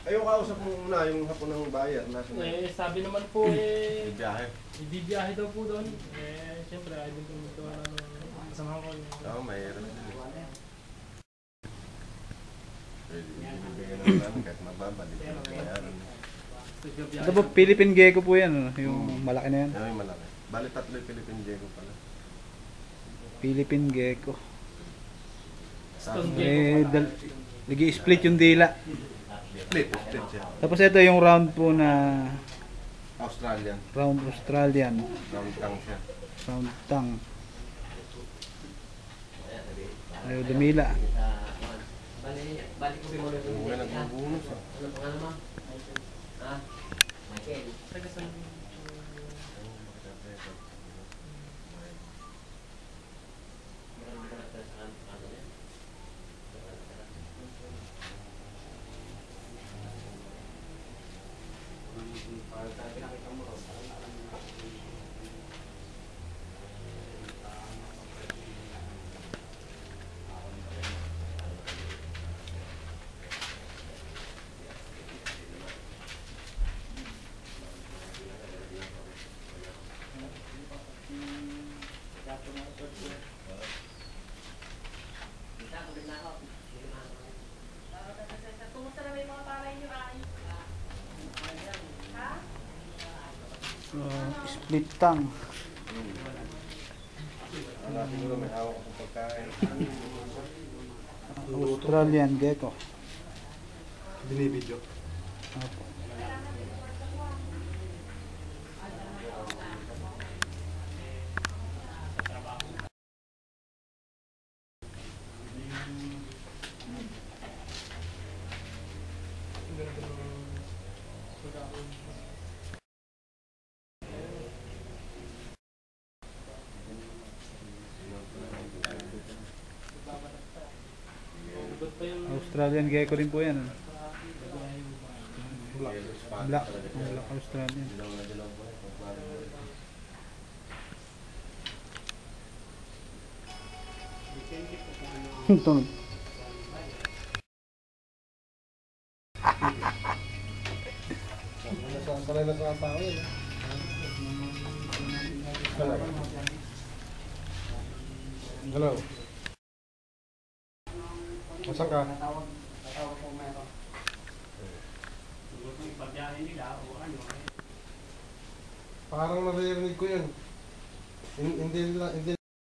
Ayaw kausap mo muna yung hapon ng buyer. Sabi naman po Bibiyahe. ibibiyahe daw po doon. Siyempre, ayaw din po ito kasama ko. Oo, mayroon din. Pwede ibigay naman namin kahit mababa. Ito po, Philippine Gecko po yan, ano? Yung malaki na yan. Yung malaki. Bali tatlo yung Philippine Gecko pala. Philippine Gecko. Stone Gecko. Nag-i-split yung dila. Split siya. Tapos ito yung round po na Australian. round Australian. Round tongue siya. Round tongue. Ayaw dumila. Balik ko mo ulit. Yung mga nagbubunos ah. Ano pangalan mo? Ha? Michael. Split tongue. Wala siguro may hawak akong pagkain. Australian Gecko. Binibidyo. Opo. Australian Gecko rin po yan. Ano? Black Australian. Tunog. Sanay na sa tao eh. Hello. Masang ka? Parang naririnig ko yun. Hindi